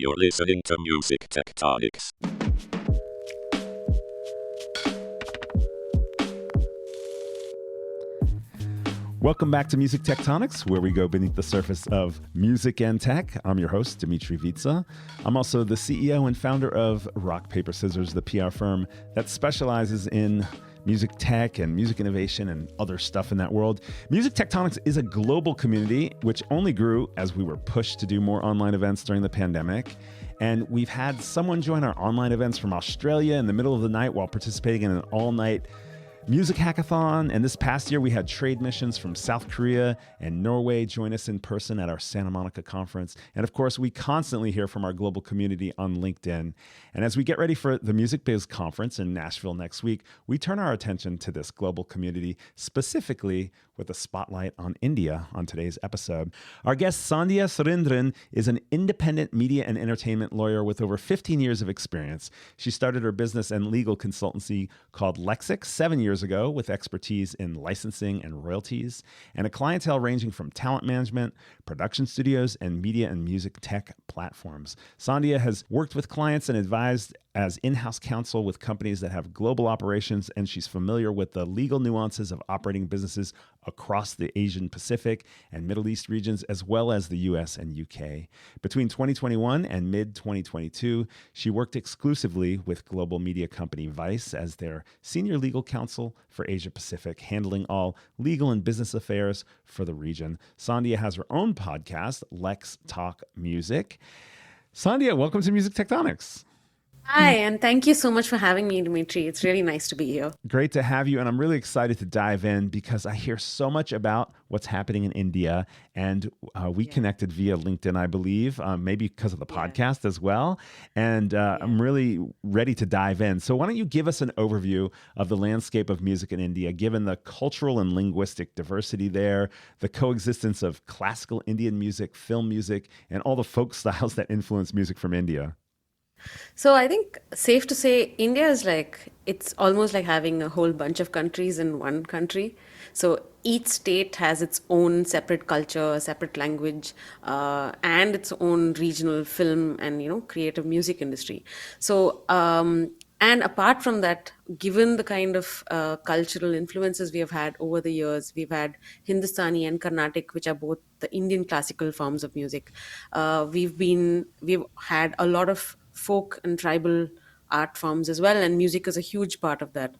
You're listening to Music Tectonics. Welcome back to Music Tectonics, where we go beneath the surface of music and tech. I'm your host, Dimitri Vitsa. I'm also the CEO and founder of Rock, Paper, Scissors, the PR firm that specializes in music tech and music innovation and other stuff in that world. Music Tectonics is a global community which only grew as we were pushed to do more online events during the pandemic. And we've had someone join our online events from Australia in the middle of the night while participating in an all-night music hackathon. And this past year, we had trade missions from South Korea and Norway join us in person at our Santa Monica conference. And of course, we constantly hear from our global community on LinkedIn. And as we get ready for the Music Biz conference in Nashville next week, we turn our attention to this global community, specifically with a spotlight on India on today's episode. Our guest, Sandhya Surendran, is an independent media and entertainment lawyer with over 15 years of experience. She started her business and legal consultancy called Lexic 7 years ago with expertise in licensing and royalties, and a clientele ranging from talent management, production studios, and media and music tech platforms. Sandhya has worked with clients and advised as in-house counsel with companies that have global operations, and she's familiar with the legal nuances of operating businesses across the Asian Pacific and Middle East regions, as well as the US and UK. Between 2021 and mid-2022, she worked exclusively with global media company Vice as their senior legal counsel for Asia Pacific, handling all legal and business affairs for the region. Sandhya has her own podcast, Lex Talk Music. Sandhya, welcome to Music Tectonics. Hi, and thank you so much for having me, Dimitri. It's really nice to be here. Great to have you. And I'm really excited to dive in because I hear so much about what's happening in India. And we connected via LinkedIn, I believe, maybe because of the podcast as well. And I'm really ready to dive in. So why don't you give us an overview of the landscape of music in India, given the cultural and linguistic diversity there, the coexistence of classical Indian music, film music, and all the folk styles that influence music from India? So I think safe to say India is it's almost like having a whole bunch of countries in one country. So each state has its own separate culture, separate language, and its own regional film and, creative music industry. So, and apart from that, given the kind of cultural influences we have had over the years, we've had Hindustani and Carnatic, which are both the Indian classical forms of music. We've had a lot of folk and tribal art forms as well, and music is a huge part of that.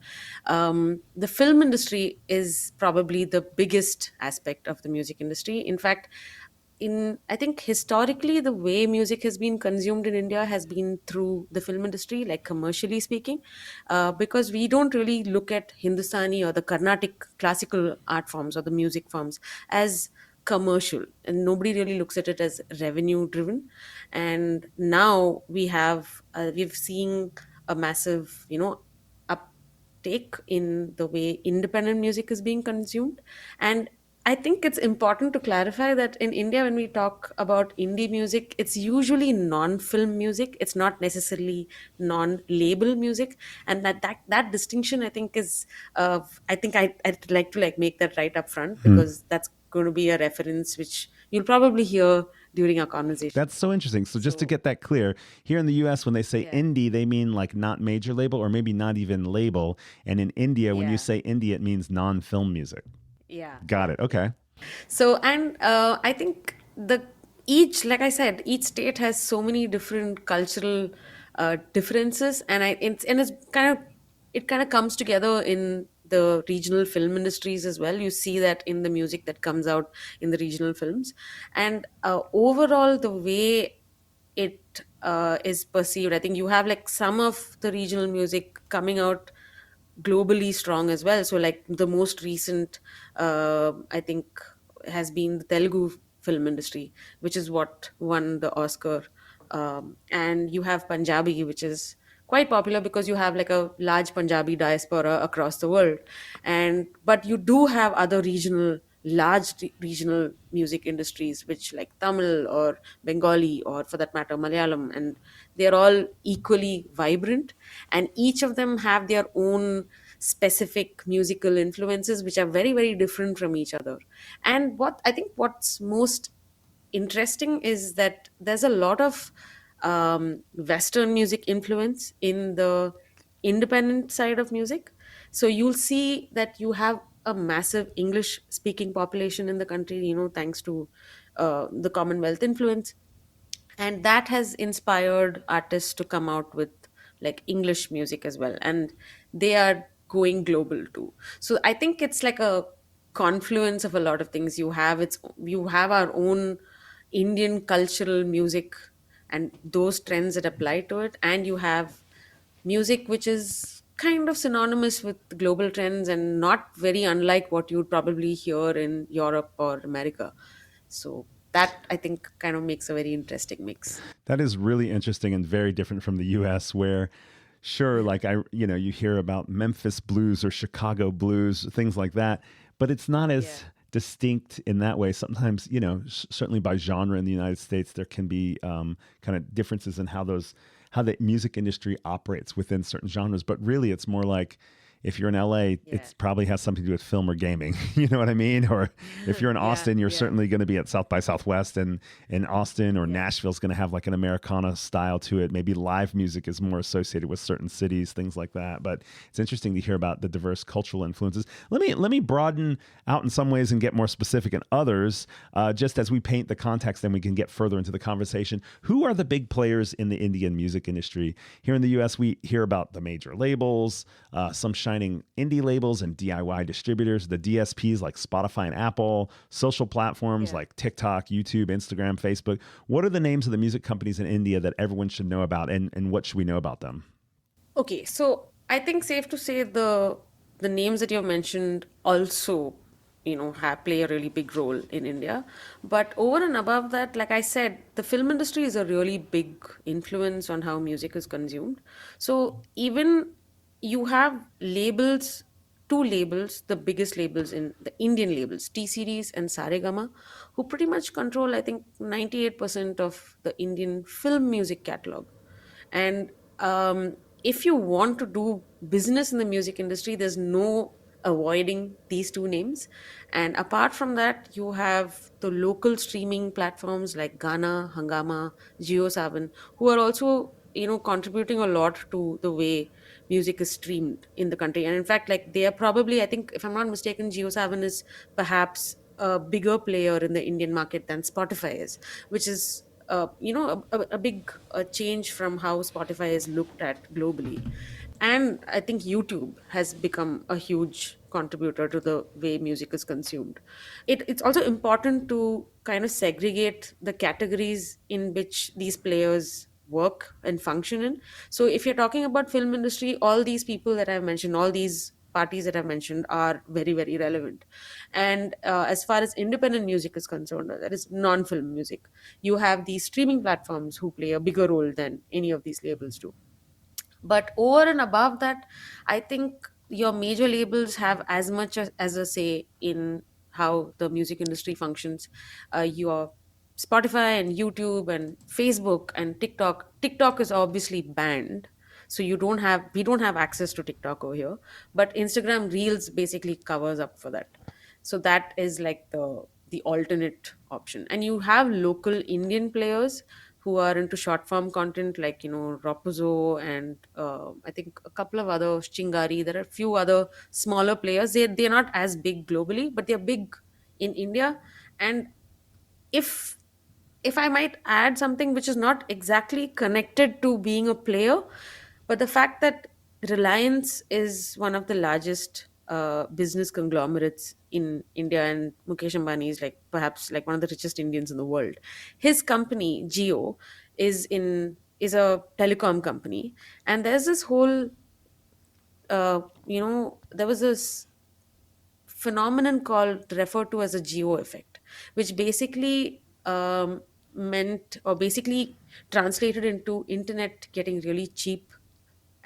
The film industry is probably the biggest aspect of the music industry. In fact, I think historically the way music has been consumed in India has been through the film industry, like commercially speaking, because we don't really look at Hindustani or the Carnatic classical art forms or the music forms as commercial, and nobody really looks at it as revenue driven. And now we've seen a massive uptake in the way independent music is being consumed. And I think it's important to clarify that in India, when we talk about indie music, it's usually non-film music. It's not necessarily non-label music, and that distinction, I think, is. I'd like to make that right up front, because that's going to be a reference which you'll probably hear during our conversation. That's so interesting. So just to get that clear, here in the US, when they say indie, they mean like not major label or maybe not even label. And in India, when you say indie, it means non-film music. Yeah. Got it. Okay. So, and I think like I said, each state has so many different cultural differences, and it kind of comes together in the regional film industries as well. You see that in the music that comes out in the regional films, and overall, the way it is perceived, I think you have like some of the regional music coming out globally strong as well. So like the most recent, I think, has been the Telugu film industry, which is what won the Oscar. And you have Punjabi, which is quite popular because you have like a large Punjabi diaspora across the world. And but you do have other regional music industries, which like Tamil or Bengali, or for that matter Malayalam, and they're all equally vibrant, and each of them have their own specific musical influences which are very, very different from each other. And what's most interesting is that there's a lot of Western music influence in the independent side of music. So you'll see that you have a massive English speaking population in the country, thanks to the Commonwealth influence. And that has inspired artists to come out with like English music as well. And they are going global too. So I think it's like a confluence of a lot of things. You have our own Indian cultural music and those trends that apply to it, and you have music which is kind of synonymous with global trends and not very unlike what you'd probably hear in Europe or America. So that, I think, kind of makes a very interesting mix. That is really interesting and very different from the US, where sure, like you hear about Memphis blues or Chicago blues, things like that, but it's not Yeah. as distinct in that way. Sometimes, certainly by genre in the United States, there can be kind of differences in how the music industry operates within certain genres. But really, it's more like if you're in LA, Yeah. it probably has something to do with film or gaming. You know what I mean? Or if you're in Yeah. Austin, you're Yeah. certainly going to be at South by Southwest, and in Austin or Yeah. Nashville's going to have like an Americana style to it. Maybe live music is more associated with certain cities, things like that. But it's interesting to hear about the diverse cultural influences. Let me broaden out in some ways and get more specific in others, just as we paint the context, then we can get further into the conversation. Who are the big players in the Indian music industry? Here in the U.S., we hear about the major labels, some shining indie labels and DIY distributors, the DSPs like Spotify and Apple, social platforms Yeah. like TikTok, YouTube, Instagram, Facebook. What are the names of the music companies in India that everyone should know about, and what should we know about them? Okay, so I think safe to say the names that you've mentioned also, have play a really big role in India. But over and above that, like I said, the film industry is a really big influence on how music is consumed. So even you have labels, two labels, the biggest labels in the Indian labels, T Series and Saregama, who pretty much control, I think, 98% of the Indian film music catalog. And if you want to do business in the music industry, there's no avoiding these two names. And apart from that, you have the local streaming platforms like Ghana, Hangama, Jio7, who are also contributing a lot to the way music is streamed in the country. And in fact, like they are probably, I think, if I'm not mistaken, Jio7 is perhaps a bigger player in the Indian market than Spotify is, which is a big change from how Spotify is looked at globally. And I think YouTube has become a huge contributor to the way music is consumed. It's also important to kind of segregate the categories in which these players work and function in. So if you're talking about film industry, all these people that I've mentioned, all these parties that I've mentioned are very, very relevant. And as far as independent music is concerned, that is non-film music, you have these streaming platforms who play a bigger role than any of these labels do. But over and above that, I think your major labels have as much as a say in how the music industry functions. Your Spotify and YouTube and Facebook and TikTok. TikTok is obviously banned, so we don't have access to TikTok over here. But Instagram Reels basically covers up for that. So that is like the alternate option. And you have local Indian players who are into short form content, like Rapuzo and I think a couple of other Chingari. There are a few other smaller players. They're not as big globally, but they're big in India. And if if I might add something which is not exactly connected to being a player, but the fact that Reliance is one of the largest business conglomerates in India, and Mukesh Ambani is like perhaps like one of the richest Indians in the world. His company Jio is a telecom company, and there's this whole there was this phenomenon called referred to as a geo effect, which basically meant or basically translated into internet getting really cheap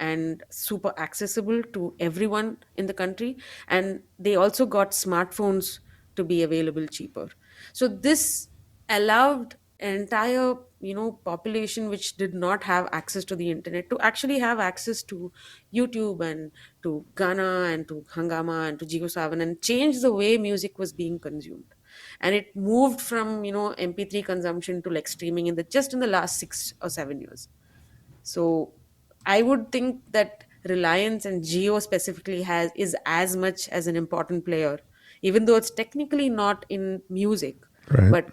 and super accessible to everyone in the country. And they also got smartphones to be available cheaper. So this allowed entire population which did not have access to the internet to actually have access to YouTube and to Ghana and to Hangama and to Jigo Savan, and change the way music was being consumed. and it moved from MP3 consumption to like streaming in the just in the last 6 or 7 years. So I would think that Reliance and Geo specifically has is as much as an important player, even though it's technically not in music, Right. but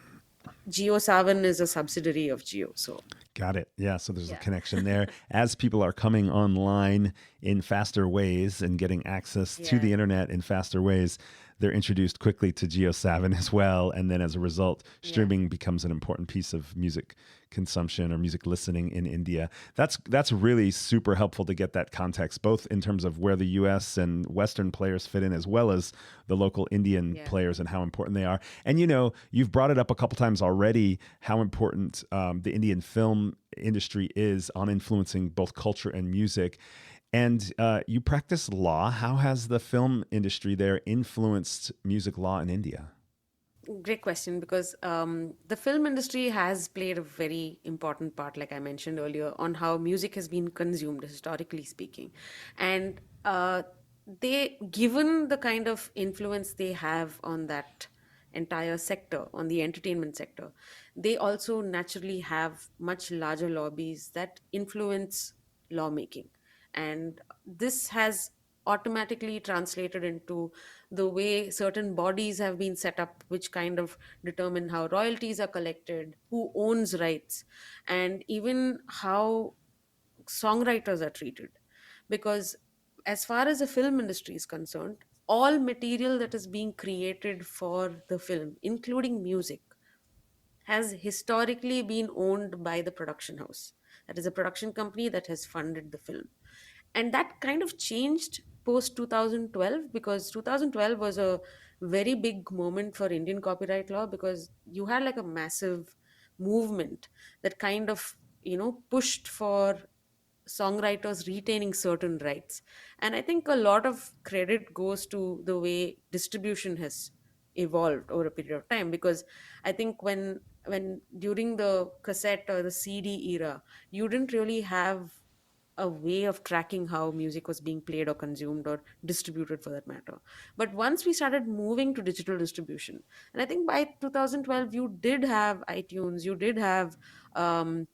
Geo Savan is a subsidiary of Geo. So Got it. Yeah. So there's a yeah. connection there. As people are coming online in faster ways and getting access to Yeah. the internet in faster ways, they're introduced quickly to GeoSavin as well. And then as a result, Yeah. streaming becomes an important piece of music consumption or music listening in India. That's really super helpful to get that context, both in terms of where the US and Western players fit in, as well as the local Indian Yeah. players and how important they are. And you've brought it up a couple times already, how important the Indian film industry is on influencing both culture and music. And you practice law. How has the film industry there influenced music law in India? Great question, because the film industry has played a very important part, like I mentioned earlier, on how music has been consumed, historically speaking. And given the kind of influence they have on that entire sector, on the entertainment sector, they also naturally have much larger lobbies that influence lawmaking. And this has automatically translated into the way certain bodies have been set up, which kind of determine how royalties are collected, who owns rights, and even how songwriters are treated. Because as far as the film industry is concerned, all material that is being created for the film, including music, has historically been owned by the production house. That is a production company that has funded the film. And that kind of changed post 2012, because 2012 was a very big moment for Indian copyright law, because you had like a massive movement that kind of pushed for songwriters retaining certain rights. And I think a lot of credit goes to the way distribution has evolved over a period of time, because I think when during the cassette or the CD era, you didn't really have a way of tracking how music was being played or consumed or distributed, for that matter. But once we started moving to digital distribution, and I think by 2012 you did have iTunes, you did have um,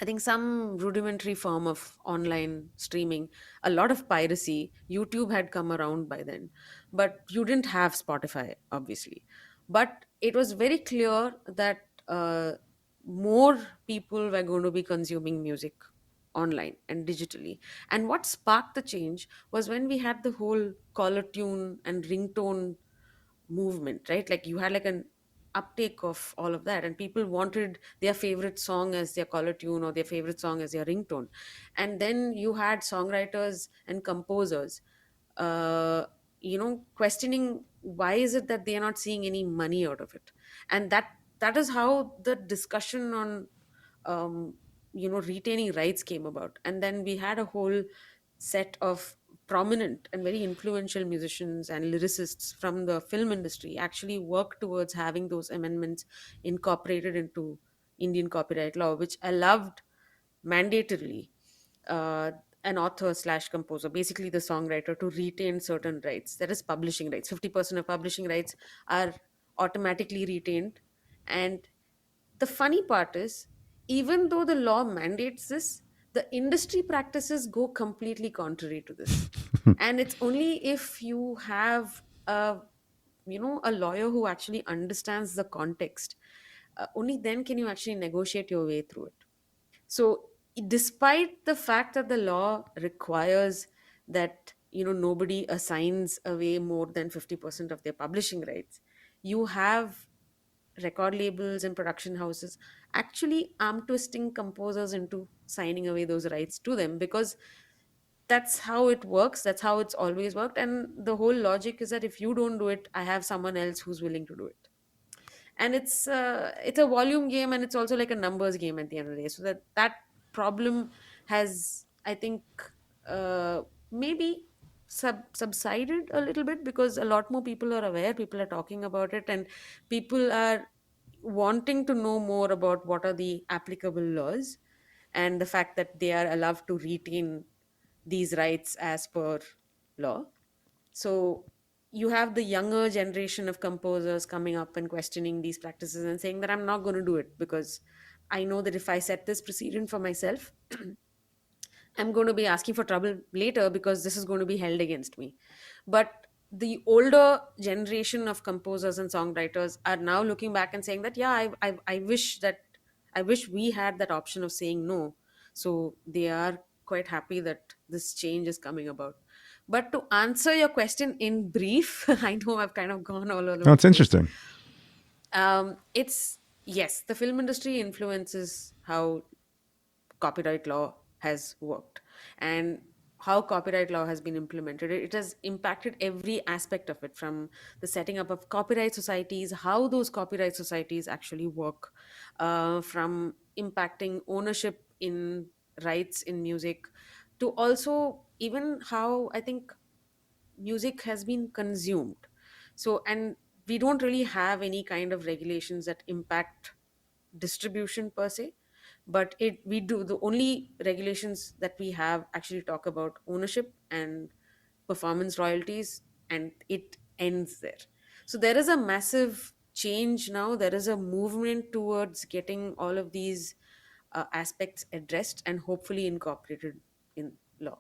I think some rudimentary form of online streaming, a lot of piracy. YouTube had come around by then, but you didn't have Spotify, obviously. But it was very clear that more people were going to be consuming music online and digitally. And what sparked the change was when we had the whole caller tune and ringtone movement, right? Like you had like an uptake of all of that, and people wanted their favorite song as their caller tune or their favorite song as their ringtone. And then you had songwriters and composers uh questioning why is it that they are not seeing any money out of it. And that is how the discussion on um, retaining rights came about. And then we had a whole set of prominent and very influential musicians and lyricists from the film industry actually work towards having those amendments incorporated into Indian copyright law, which allowed mandatorily uh, an author slash composer, basically the songwriter, to retain certain rights. That is publishing rights. 50% of publishing rights are automatically retained. And the funny part is, even though the law mandates this, the industry practices go completely contrary to this. And it's only if you have a lawyer who actually understands the context, only then can you actually negotiate your way through it. So, despite the fact that the law requires that nobody assigns away more than 50% of their publishing rights, you have record labels and production houses actually arm twisting composers into signing away those rights to them, because that's how it works, that's how it's always worked. And the whole logic is that if you don't do it, I have someone else who's willing to do it. And it's a volume game, and it's also like a numbers game at the end of the day. So that problem has, I think, maybe subsided a little bit, because a lot more people are aware, people are talking about it, and people are wanting to know more about what are the applicable laws, and the fact that they are allowed to retain these rights as per law. So you have the younger generation of composers coming up and questioning these practices and saying that I'm not going to do it because I know that if I set this precedent for myself, I'm going to be asking for trouble later because this is going to be held against me. But the older generation of composers and songwriters are now looking back and saying that, yeah, I wish that I wish we had that option of saying no. So they are quite happy that this change is coming about. But to answer your question in brief, I know I've kind of gone all over Oh, the it's place. interesting. It's yes, the film industry influences how copyright law has worked and how copyright law has been implemented. It has impacted every aspect of it, from the setting up of copyright societies, how those copyright societies actually work, from impacting ownership in rights in music, to also even how I think music has been consumed. So, and we don't really have any kind of regulations that impact distribution per se, but it we do the only regulations that we have actually talk about ownership and performance royalties, and it ends there. So there is a massive change now. There is a movement towards getting all of these aspects addressed and hopefully incorporated in law.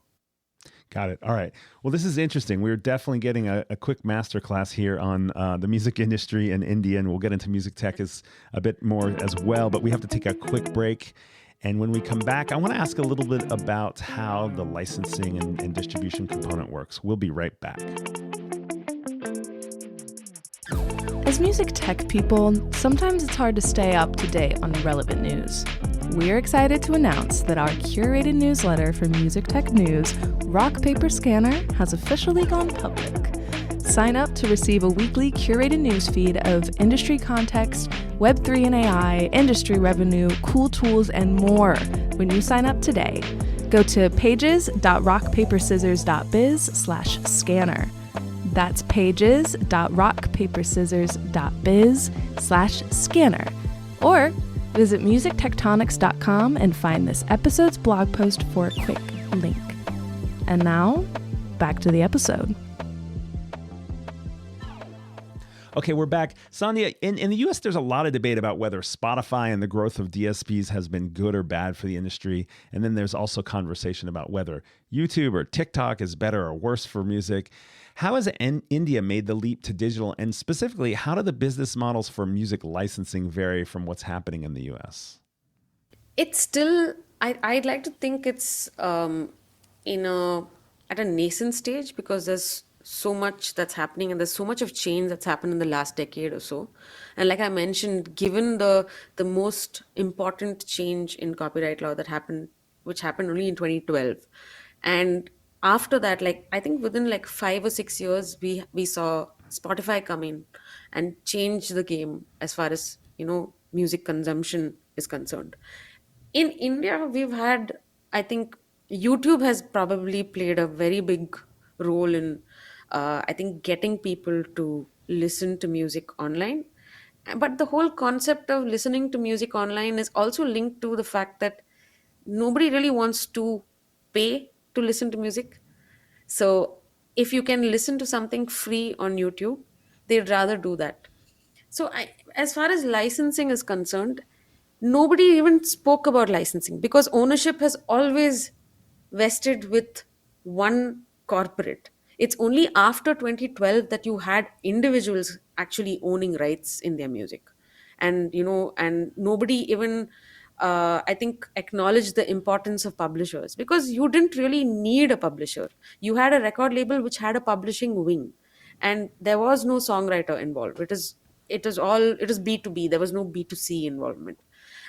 Got it. All right. Well, this is interesting. We're definitely getting a quick masterclass here on the music industry in India, and we'll get into music tech as a bit more as well. But we have to take a quick break. And when we come back, I want to ask a little bit about how the licensing and distribution component works. We'll be right back. As music tech people, sometimes it's hard to stay up to date on relevant news. We're excited to announce that our curated newsletter for music tech news, Rock Paper Scanner, has officially gone public. Sign up to receive a weekly curated newsfeed of industry context, Web3 and AI, industry revenue, cool tools, and more when you sign up today. Go to pages.rockpaperscissors.biz/scanner. That's pages.rockpaperscissors.biz/scanner. Or visit musictectonics.com and find this episode's blog post for a quick link. And now, back to the episode. Okay, we're back. Sandhya, in the US, there's a lot of debate about whether Spotify and the growth of DSPs has been good or bad for the industry. And then there's also conversation about whether YouTube or TikTok is better or worse for music. How has India made the leap to digital? And specifically, how do the business models for music licensing vary from what's happening in the US? It's still, I'd like to think it's in a at a nascent stage because there's so much that's happening and there's so much of change that's happened in the last decade or so. And like I mentioned, given the most important change in copyright law that happened, which happened only in 2012, and after that, like I think within like 5 or 6 years, we saw Spotify come in and change the game as far as music consumption is concerned. In India, we've had, I think, YouTube has probably played a very big role in, I think, getting people to listen to music online. But the whole concept of listening to music online is also linked to the fact that nobody really wants to pay to listen to music. So if you can listen to something free on YouTube, they'd rather do that. So, as far as licensing is concerned, nobody even spoke about licensing because ownership has always vested with one corporate. It's only after 2012 that you had individuals actually owning rights in their music. And nobody even, I think, acknowledged the importance of publishers because you didn't really need a publisher. You had a record label which had a publishing wing, and there was no songwriter involved. It is B2B. There was no B2C involvement.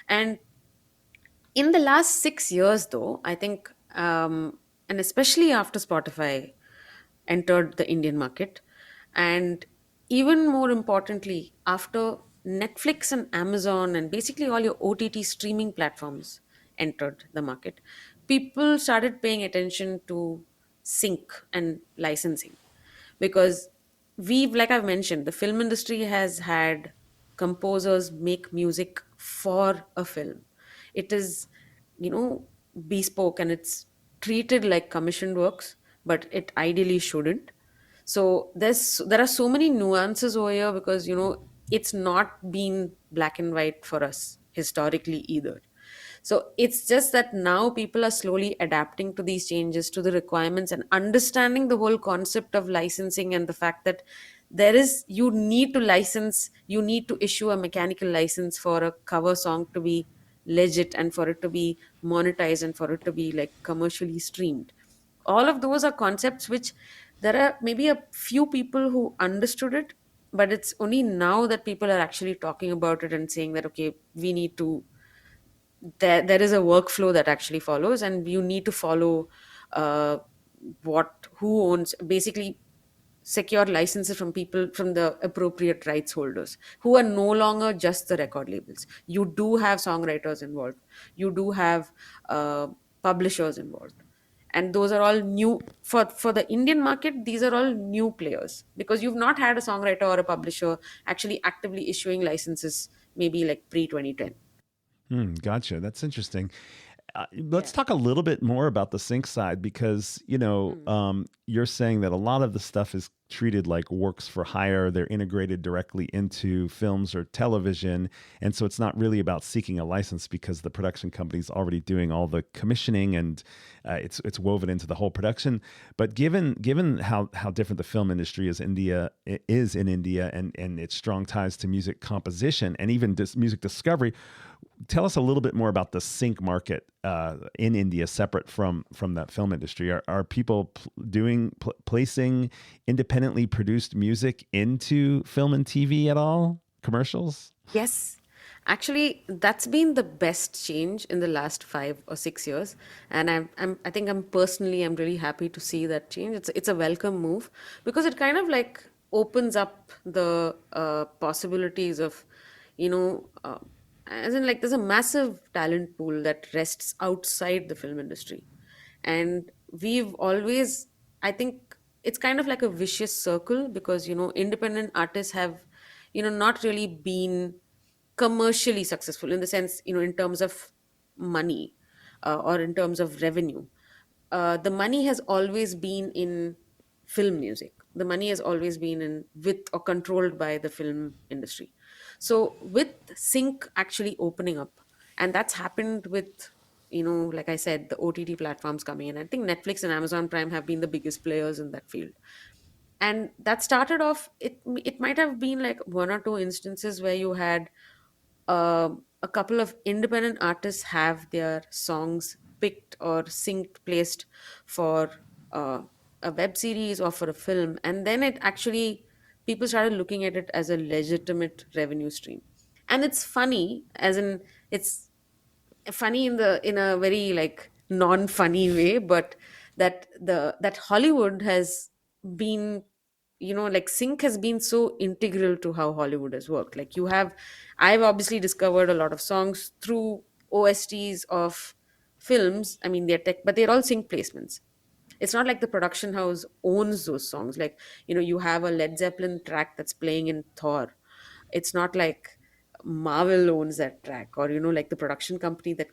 And in the last 6 years, though, I think, and especially after Spotify entered the Indian market, and even more importantly, after Netflix and Amazon and basically all your OTT streaming platforms entered the market, people started paying attention to sync and licensing because like I've mentioned, the film industry has had composers make music for a film. It is, you know, bespoke and it's treated like commissioned works, but it ideally shouldn't. So there are so many nuances over here, because it's not been black and white for us historically either. So it's just that now people are slowly adapting to these changes, to the requirements, and understanding the whole concept of licensing, and the fact that you need to license, you need to issue a mechanical license for a cover song to be legit, and for it to be monetized, and for it to be like commercially streamed. All of those are concepts which there are maybe a few people who understood it, but it's only now that people are actually talking about it and saying that, okay, we need to, there is a workflow that actually follows, and you need to follow uh, what who owns, basically secure licenses from people, from the appropriate rights holders, who are no longer just the record labels. You do have songwriters involved, you do have uh, publishers involved, and those are all new for the Indian market. These are all new players, because you've not had a songwriter or a publisher actually actively issuing licenses, maybe like pre 2010. Gotcha. That's interesting. Let's Yeah. talk a little bit more about the sync side because, Hmm. you're saying that a lot of the stuff is treated like works for hire. They're integrated directly into films or television. And so it's not really about seeking a license because the production company's already doing all the commissioning and it's woven into the whole production. But given how different the film industry is in India and its strong ties to music composition and even music discovery, tell us a little bit more about the sync market in India, separate from that film industry. Are people placing independently produced music into film and TV at all? Commercials? Yes. Actually, that's been the best change in the last 5 or 6 years, and I think I'm really happy to see that change. It's a welcome move, because it kind of like opens up the possibilities of, as in, like, there's a massive talent pool that rests outside the film industry, and we've always, I think it's kind of like a vicious circle, because independent artists have not really been commercially successful, in the sense, in terms of money, or in terms of revenue. The money has always been in film music. The money has always been in, with or controlled by the film industry. So with sync actually opening up, and that's happened with, like I said, the OTT platforms coming in. I think Netflix and Amazon Prime have been the biggest players in that field, and that started off, it might have been like one or two instances where you had a couple of independent artists have their songs picked or synced, placed for uh, a web series or for a film, and then it actually, people started looking at it as a legitimate revenue stream. And it's funny, as in, it's funny in a very like non-funny way, but that Hollywood has been, like, sync has been so integral to how Hollywood has worked. Like, I've obviously discovered a lot of songs through OSTs of films. I mean, they're tech, but they're all sync placements. It's not like the production house owns those songs. Like, you have a Led Zeppelin track that's playing in Thor. It's not like Marvel owns that track, or like the production company that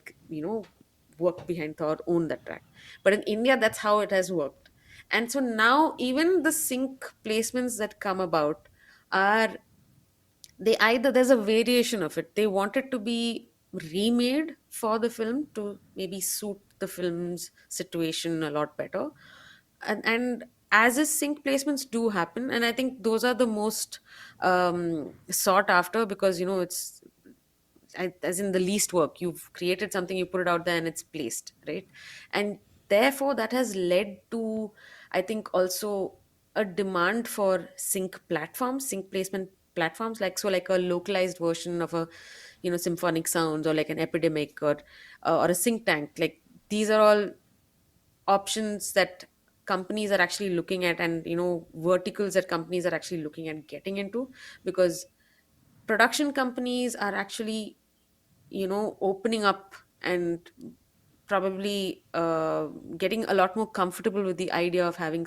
worked behind Thor own that track. But in India, that's how it has worked. And so now even the sync placements that come about are, they either, there's a variation of it. They want it to be remade for the film to maybe suit the film's situation a lot better, and as is, sync placements do happen, and I think those are the most sought after, because it's, as in, the least work. You've created something, you put it out there, and it's placed, right? And therefore that has led to, I think, also a demand for sync placement platforms, like, so like a localized version of a, symphonic sounds, or like an epidemic, or a sync tank. Like, these are all options that companies are actually looking at, and verticals that companies are actually looking at getting into, because production companies are actually opening up, and probably getting a lot more comfortable with the idea of having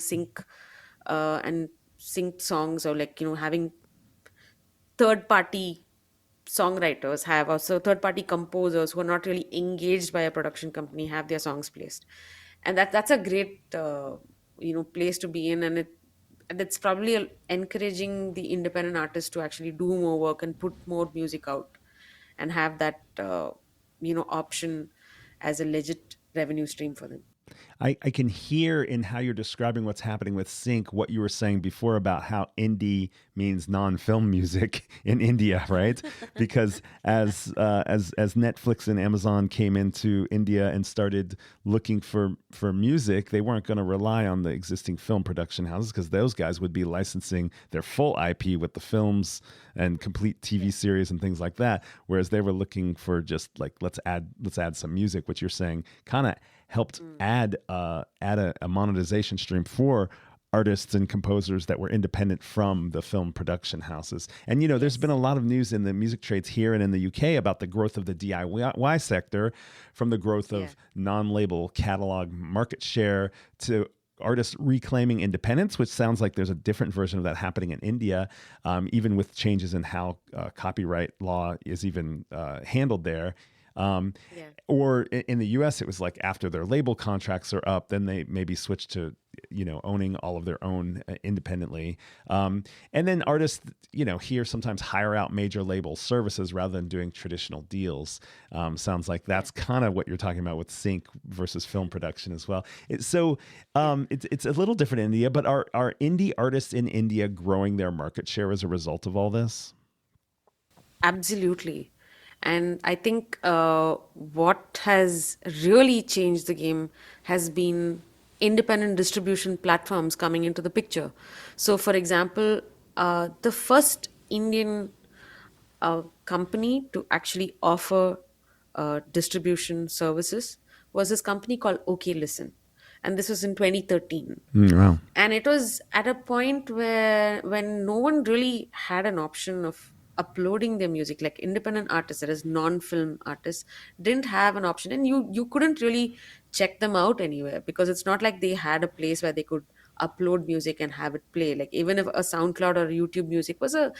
and synced songs, or like having third party songwriters have, also third party composers who are not really engaged by a production company, have their songs placed. And that's a great place to be in. And that's probably encouraging the independent artists to actually do more work and put more music out and have that option as a legit revenue stream for them. I can hear in how you're describing what's happening with sync what you were saying before about how indie means non-film music in India, right? Because as Netflix and Amazon came into India and started looking for music, they weren't going to rely on the existing film production houses because those guys would be licensing their full IP with the films and complete TV series and things like that. Whereas they were looking for just like let's add some music, which you're saying kind of helped add a monetization stream for artists and composers that were independent from the film production houses. And there's been a lot of news in the music trades here and in the UK about the growth of the DIY sector, from the growth of non-label catalog market share to artists reclaiming independence, which sounds like there's a different version of that happening in India, even with changes in how copyright law is even handled there. Or in the US, it was like after their label contracts are up, then they maybe switch to, owning all of their own independently. And then artists, here sometimes hire out major label services rather than doing traditional deals. Sounds like that's kind of what you're talking about with sync versus film production as well. It's a little different in India, but are indie artists in India growing their market share as a result of all this? Absolutely. And I think what has really changed the game has been independent distribution platforms coming into the picture. So, for example, the first Indian company to actually offer distribution services was this company called OK Listen. And this was in 2013. Wow. And it was at a point where when no one really had an option of uploading their music, like independent artists, that is non-film artists, didn't have an option, and you couldn't really check them out anywhere because it's not like they had a place where they could upload music and have it play. Like even if a SoundCloud or YouTube music was a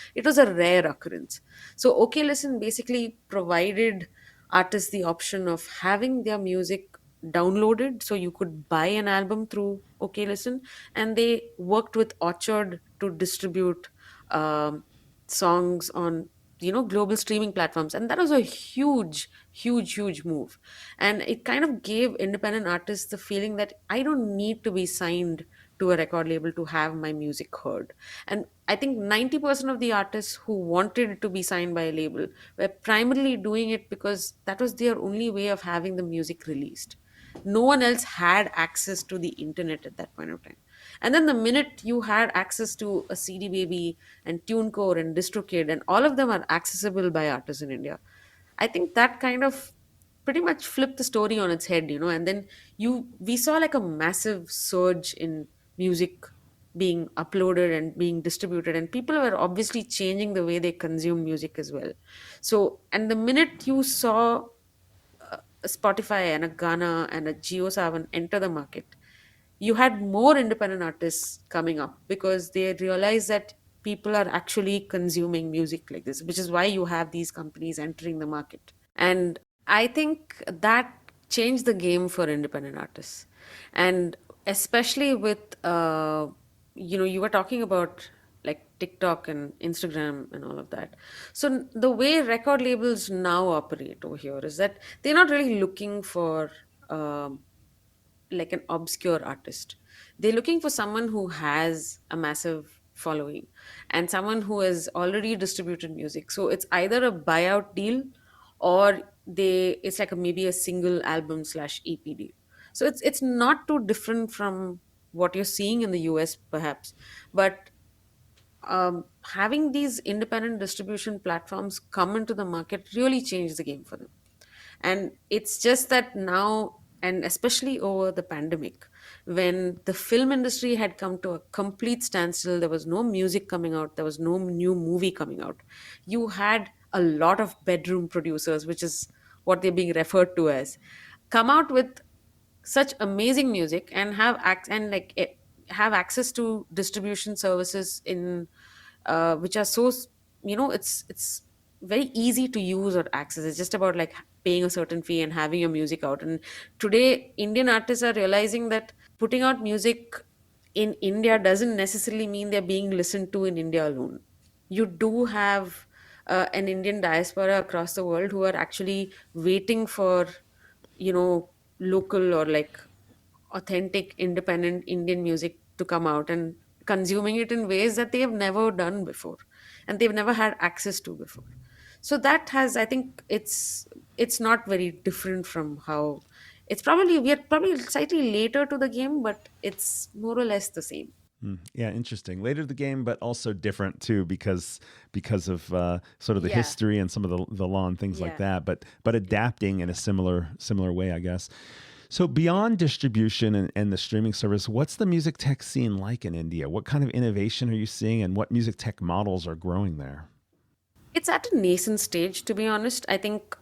rare occurrence. So OK Listen basically provided artists the option of having their music downloaded, so you could buy an album through OK Listen, and they worked with Orchard to distribute songs on global streaming platforms. And that was a huge move, and it kind of gave independent artists the feeling that I don't need to be signed to a record label to have my music heard. And I think 90% of the artists who wanted to be signed by a label were primarily doing it because that was their only way of having the music released. No one else had access to the internet at that point of time. And then the minute you had access to a CD Baby and TuneCore and DistroKid, and all of them are accessible by artists in India, I think that kind of pretty much flipped the story on its head, and then we saw like a massive surge in music being uploaded and being distributed, and people were obviously changing the way they consume music as well. So, and the minute you saw a Spotify and a Ghana and a JioSaavn enter the market, you had more independent artists coming up because they realized that people are actually consuming music like this, which is why you have these companies entering the market. And I think that changed the game for independent artists. And especially with, you were talking about like TikTok and Instagram and all of that. So the way record labels now operate over here is that they're not really looking for like an obscure artist. They're looking for someone who has a massive following and someone who has already distributed music. So it's either a buyout deal or it's like maybe a single album slash EP deal. So it's not too different from what you're seeing in the US perhaps, but having these independent distribution platforms come into the market really changed the game for them. And it's just that now, and especially over the pandemic, when the film industry had come to a complete standstill, there was no music coming out, there was no new movie coming out. You had a lot of bedroom producers, which is what they're being referred to as, come out with such amazing music and have access to distribution services in which are so it's very easy to use or access. It's just about like paying a certain fee and having your music out. And today Indian artists are realizing that putting out music in India doesn't necessarily mean they're being listened to in India alone. You do have an Indian diaspora across the world who are actually waiting for, local or like authentic independent Indian music to come out and consuming it in ways that they have never done before and they've never had access to before. So that has, I think it's not very different from how we are probably slightly later to the game, but it's more or less the same. Yeah, interesting. Later the game, but also different too, because of sort of the Yeah. history and some of the law and things like Yeah. that. But adapting in a similar way, I guess. So beyond distribution and the streaming service, what's the music tech scene like in India? What kind of innovation are you seeing, and what music tech models are growing there? It's at a nascent stage, to be honest. I think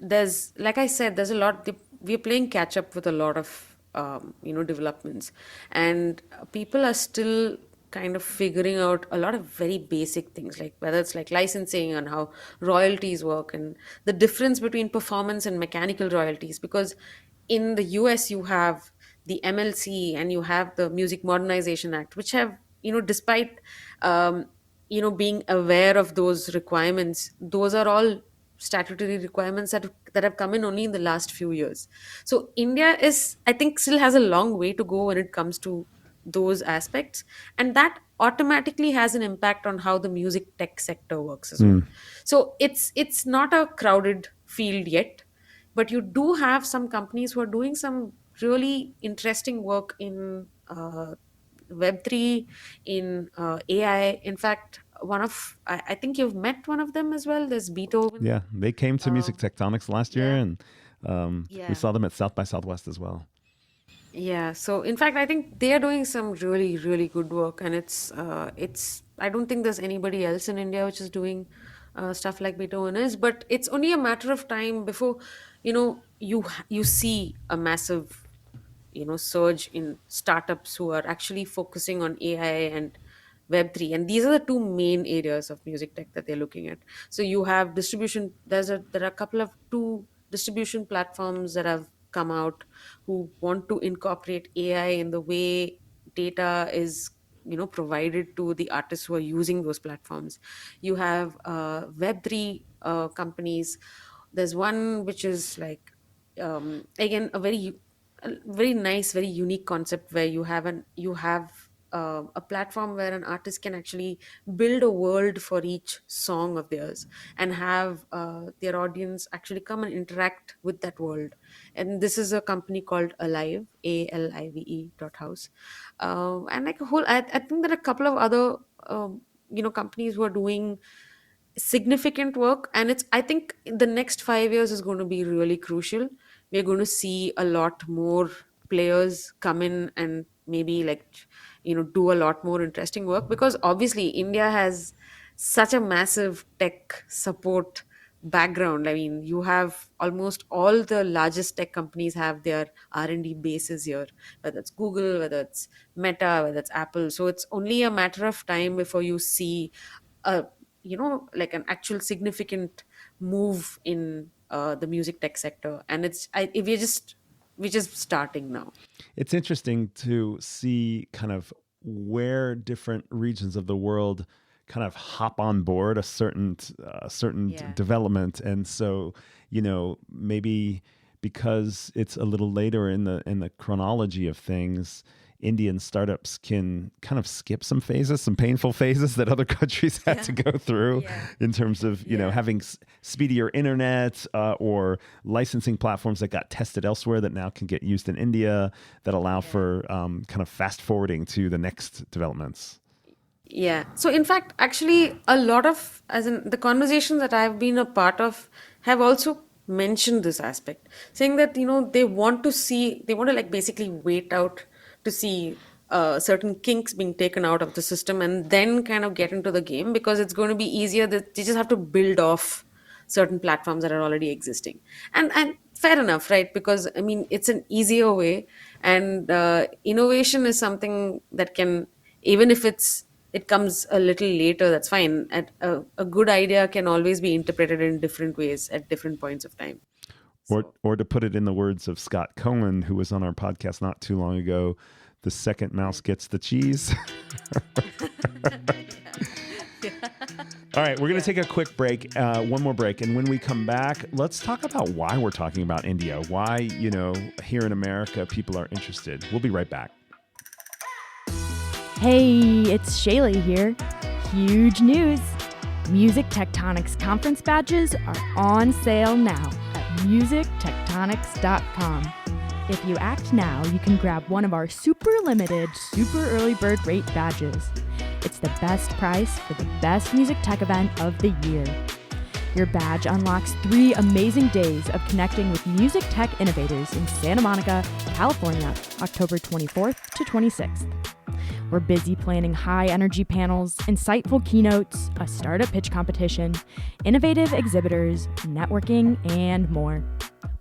there's, like I said, there's a lot. We're playing catch up with a lot of developments, and people are still kind of figuring out a lot of very basic things, like whether it's like licensing and how royalties work, and the difference between performance and mechanical royalties. Because in the US, you have the MLC and you have the Music Modernization Act, which have, despite um, being aware of those requirements, those are all statutory requirements that have come in only in the last few years. So India is, I think, still has a long way to go when it comes to those aspects, and that automatically has an impact on how the music tech sector works as well. Mm. So it's not a crowded field yet, but you do have some companies who are doing some really interesting work in Web3, in AI. In fact, I think you've met one of them as well. There's Beethoven. Yeah, they came to Music Um, Tectonics last year, yeah, and we yeah, saw them at South by Southwest as well. yeah. So in fact, I think they are doing some really, really good work, and it's. I don't think there's anybody else in India which is doing stuff like Beethoven is, but it's only a matter of time before, you see a massive surge in startups who are actually focusing on AI and Web3, and these are the two main areas of music tech that they're looking at. So you have distribution. There are a couple of two distribution platforms that have come out who want to incorporate AI in the way data is provided to the artists who are using those platforms. You have Web3 companies. There's one which is like, again, a very nice, very unique concept where you have a platform where an artist can actually build a world for each song of theirs and have their audience actually come and interact with that world. And this is a company called Alive, ALIVE.house. And like a whole, I think there are a couple of other companies who are doing significant work, and it's, I think the next 5 years is going to be really crucial. We're going to see a lot more players come in and maybe like do a lot more interesting work, because obviously India has such a massive tech support background. I mean, you have almost all the largest tech companies have their R&D bases here, whether it's Google, whether it's Meta, whether it's Apple. So it's only a matter of time before you see a like an actual significant move in the music tech sector. And we're just starting now. It's interesting to see kind of where different regions of the world kind of hop on board a certain Yeah. development, and so maybe because it's a little later in the chronology of things, Indian startups can kind of skip some phases, some painful phases that other countries had to go through Yeah. in terms of Yeah. having speedier internet or licensing platforms that got tested elsewhere that now can get used in India that allow Yeah. for kind of fast forwarding to the next developments. Yeah. So in fact, actually, a lot of, as in the conversations that I've been a part of, have also mentioned this aspect, saying that they want to like basically wait out to see certain kinks being taken out of the system and then kind of get into the game, because it's going to be easier. That they just have to build off certain platforms that are already existing, and fair enough, right? Because I mean, it's an easier way, and innovation is something that can, even if it comes a little later, that's fine. A good idea can always be interpreted in different ways at different points of time. Or, So or to put it in the words of Scott Cohen, who was on our podcast not too long ago, The second mouse gets the cheese. All right, we're going to take a quick break, one more break. And when we come back, let's talk about why we're talking about India, why, here in America, people are interested. We'll be right back. Hey, it's Shaylee here. Huge news! Music Tectonics conference badges are on sale now at musictectonics.com. If you act now, you can grab one of our super limited, super early bird rate badges. It's the best price for the best music tech event of the year. Your badge unlocks 3 amazing days of connecting with music tech innovators in Santa Monica, California, October 24th to 26th. We're busy planning high-energy panels, insightful keynotes, a startup pitch competition, innovative exhibitors, networking, and more.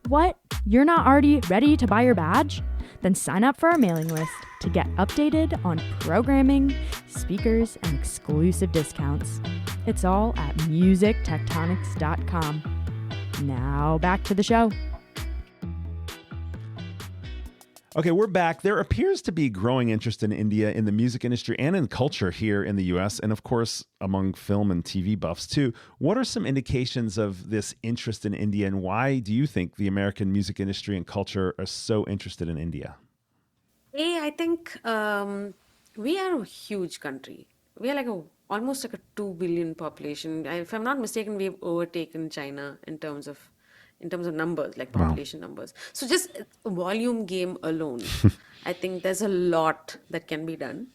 What? You're not already ready to buy your badge? Then sign up for our mailing list to get updated on programming, speakers, and exclusive discounts. It's all at musictectonics.com. Now back to the show. Okay, we're back. There appears to be growing interest in India in the music industry and in culture here in the US, and of course, among film and TV buffs too. What are some indications of this interest in India, and why do you think the American music industry and culture are so interested in India? I think we are a huge country. We are almost like a 2 billion population. If I'm not mistaken, we've overtaken China in terms of numbers, like Wow. population numbers. So just volume game alone, I think there's a lot that can be done.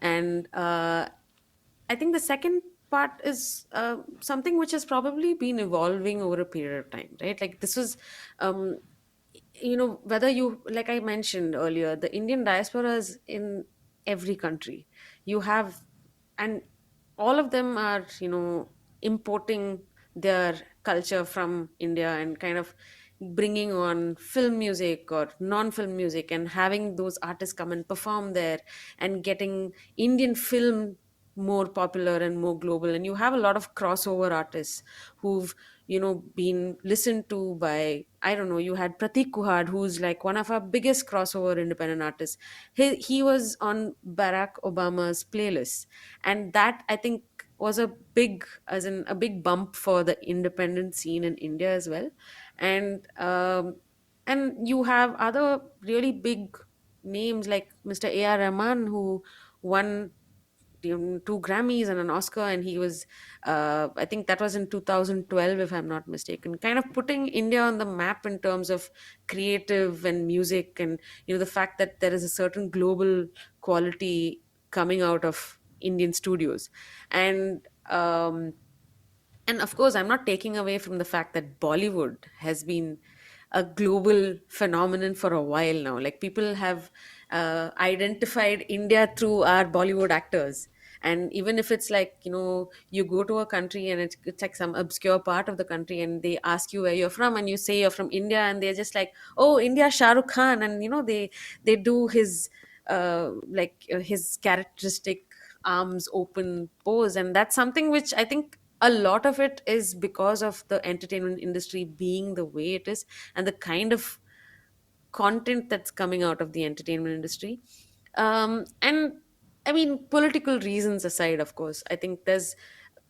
And I think the second part is something which has probably been evolving over a period of time, right? Like this was, whether you, like I mentioned earlier, the Indian diaspora is in every country. You have, and all of them are, importing their culture from India and kind of bringing on film music or non-film music and having those artists come and perform there and getting Indian film more popular and more global. And you have a lot of crossover artists who've been listened to by, I don't know, you had Pratik Kuhad, who's like one of our biggest crossover independent artists. He was on Barack Obama's playlist, and that, I think, was a big, as in a big bump for the independent scene in India as well. And you have other really big names like Mr. A.R. Rahman, who won 2 Grammys and an Oscar, and he was, I think that was in 2012, if I'm not mistaken, kind of putting India on the map in terms of creative and music, and the fact that there is a certain global quality coming out of Indian studios. And um, and of course, I'm not taking away from the fact that Bollywood has been a global phenomenon for a while now. Like people have identified India through our Bollywood actors. And even if it's like, you go to a country and it's like some obscure part of the country and they ask you where you're from and you say you're from India, and they're just like, oh, India, Shah Rukh Khan. And, they do his characteristic arms open pose. And that's something which I think a lot of it is because of the entertainment industry being the way it is and the kind of content that's coming out of the entertainment industry. And I mean, political reasons aside, of course, I think there's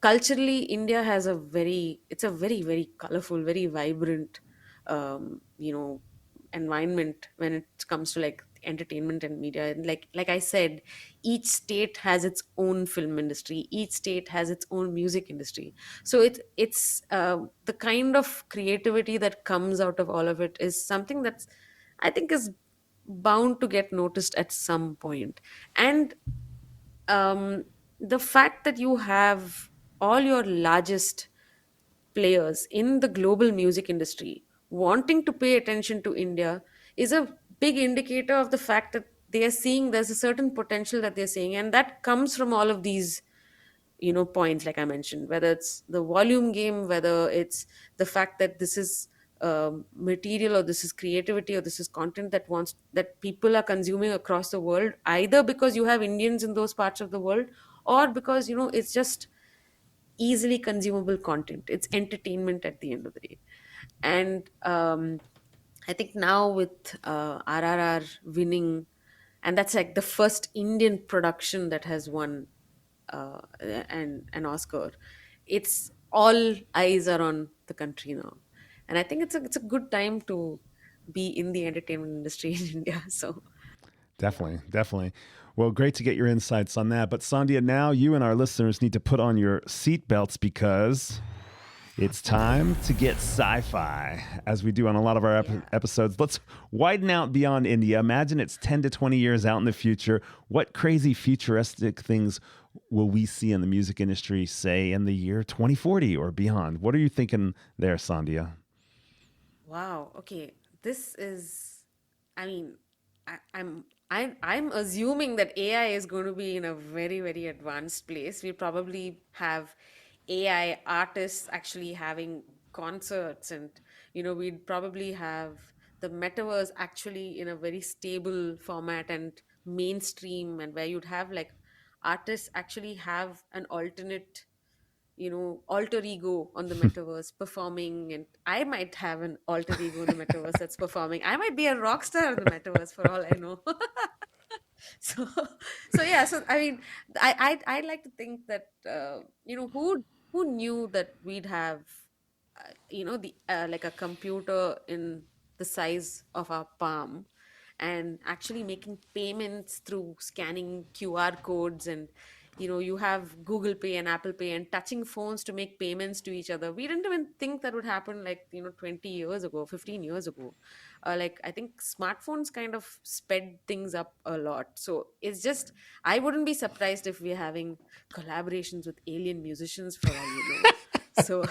culturally, India has it's a very, very colorful, very vibrant, um, you know, environment when it comes to like entertainment and media. And like I said, each state has its own film industry, each state has its own music industry. So it's the kind of creativity that comes out of all of it is something that's, I think, is bound to get noticed at some point. And the fact that you have all your largest players in the global music industry wanting to pay attention to India is a big indicator of the fact that they are seeing there's a certain potential that they're seeing. And that comes from all of these points, like I mentioned, whether it's the volume game, whether it's the fact that this is material, or this is creativity, or this is content that people are consuming across the world, either because you have Indians in those parts of the world, or because it's just easily consumable content. It's entertainment at the end of the day. And I think now with RRR winning and that's like the first Indian production that has won an Oscar. It's all eyes are on the country now, and I think it's a good time to be in the entertainment industry in India. So Definitely, definitely. Well, great to get your insights on that. But Sandhya, now you and our listeners need to put on your seatbelts because it's time to get sci-fi, as we do on a lot of our episodes. Let's widen out beyond India. Imagine it's 10 to 20 years out in the future. What crazy futuristic things will we see in the music industry, say, in the year 2040 or beyond? What are you thinking there, Sandhya? wow, okay, this is, I mean, I'm assuming that AI is going to be in a very, very advanced place. We probably have AI artists actually having concerts, and we'd probably have the metaverse actually in a very stable format and mainstream, and where you'd have like artists actually have an alternate alter ego on the metaverse performing, and I might have an alter ego in the metaverse that's performing. I might be a rock star in the metaverse for all I know. so yeah, so I mean, I like to think that who knew that we'd have the like a computer in the size of our palm, and actually making payments through scanning QR codes, and you have Google Pay and Apple Pay and touching phones to make payments to each other. We didn't even think that would happen, like 20 years ago, 15 years ago. Like, I think smartphones kind of sped things up a lot. So it's just, I wouldn't be surprised if we're having collaborations with alien musicians for all you know. So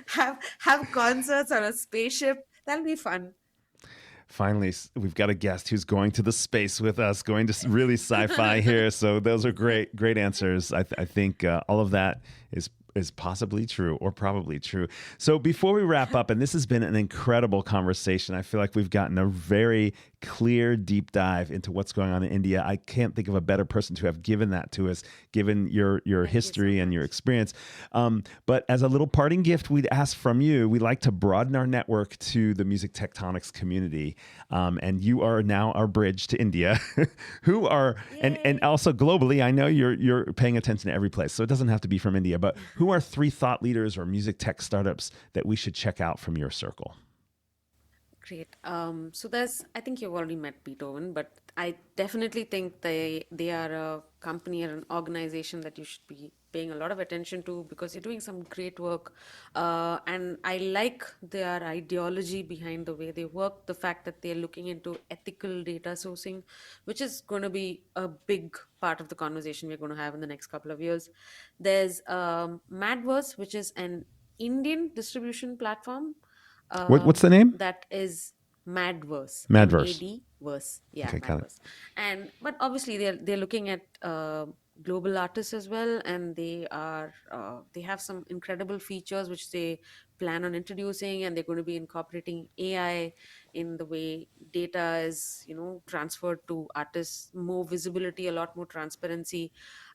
have concerts on a spaceship. That'll be fun. Finally, we've got a guest who's going to the space with us, going to really sci-fi here. So those are great, great answers. I think all of that is possibly true or probably true. So before we wrap up, and this has been an incredible conversation, I feel like we've gotten a very clear deep dive into what's going on in India. I can't think of a better person to have given that to us, given your history and your experience. But as a little parting gift, we'd ask from you, we like to broaden our network to the music tectonics community. And you are now our bridge to India, who are, and also globally, I know you're paying attention to every place. So it doesn't have to be from India, but who are 3 thought leaders or music tech startups that we should check out from your circle? Great. So I think you've already met Beethoven, but I definitely think they are a company or an organization that you should be paying a lot of attention to, because they're doing some great work. And I like their ideology behind the way they work, the fact that they're looking into ethical data sourcing, which is going to be a big part of the conversation we're going to have in the next couple of years. There's Madverse, which is an Indian distribution platform What's the name? that is Madverse. Madverse. MAD verse. Yeah, Okay, got it. Madverse. But obviously they're looking at global artists as well, and they have some incredible features which they plan on introducing, and they're going to be incorporating AI in the way data is transferred to artists, more visibility, a lot more transparency.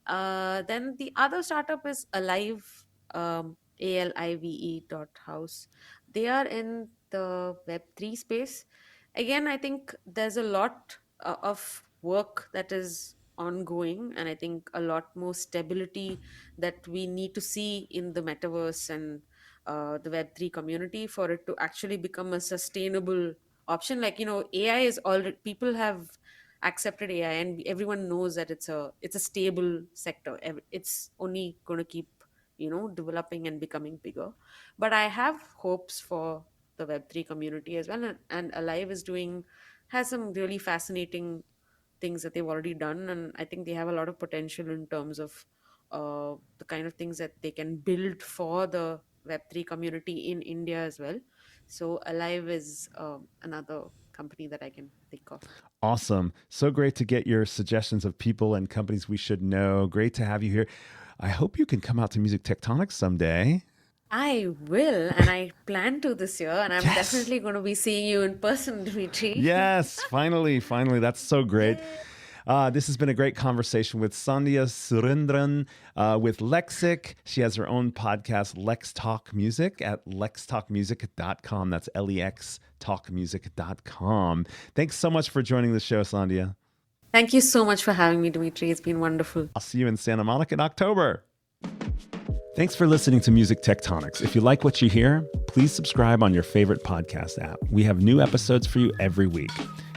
Then the other startup is Alive, ALIVE.house. They are in the Web3 space. Again, I think there's a lot of work that is ongoing, and I think a lot more stability that we need to see in the metaverse and the Web3 community for it to actually become a sustainable option. Like, AI is already, people have accepted AI, and everyone knows that it's a stable sector. It's only going to keep developing and becoming bigger. But I have hopes for the Web3 community as well, and Alive has some really fascinating things that they've already done, and I think they have a lot of potential in terms of the kind of things that they can build for the Web3 community in India as well. So Alive is another company that I can think of. Awesome. So great to get your suggestions of people and companies we should know. Great to have you here. I hope you can come out to Music Tectonics someday. I will, and I plan to this year, and I'm Yes. definitely going to be seeing you in person, Dimitri. Yes, finally. That's so great. This has been a great conversation with Sandhya Surendran with Lexic. She has her own podcast, Lex Talk Music, at lextalkmusic.com. That's LEX talkmusic.com. Thanks so much for joining the show, Sandhya. Thank you so much for having me, Dimitri. It's been wonderful. I'll see you in Santa Monica in October. Thanks for listening to Music Tectonics. If you like what you hear, please subscribe on your favorite podcast app. We have new episodes for you every week.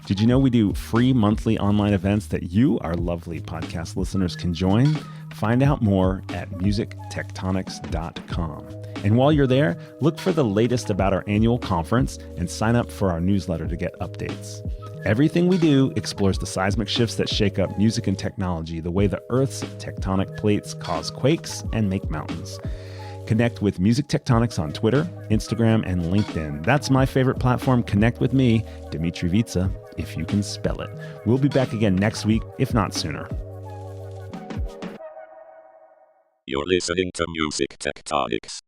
Did you know we do free monthly online events that you, our lovely podcast listeners, can join? Find out more at musictectonics.com. And while you're there, look for the latest about our annual conference and sign up for our newsletter to get updates. Everything we do explores the seismic shifts that shake up music and technology, the way the Earth's tectonic plates cause quakes and make mountains. Connect with Music Tectonics on Twitter, Instagram, and LinkedIn. That's my favorite platform. Connect with me, Dimitri Vitsa, if you can spell it. We'll be back again next week, if not sooner. You're listening to Music Tectonics.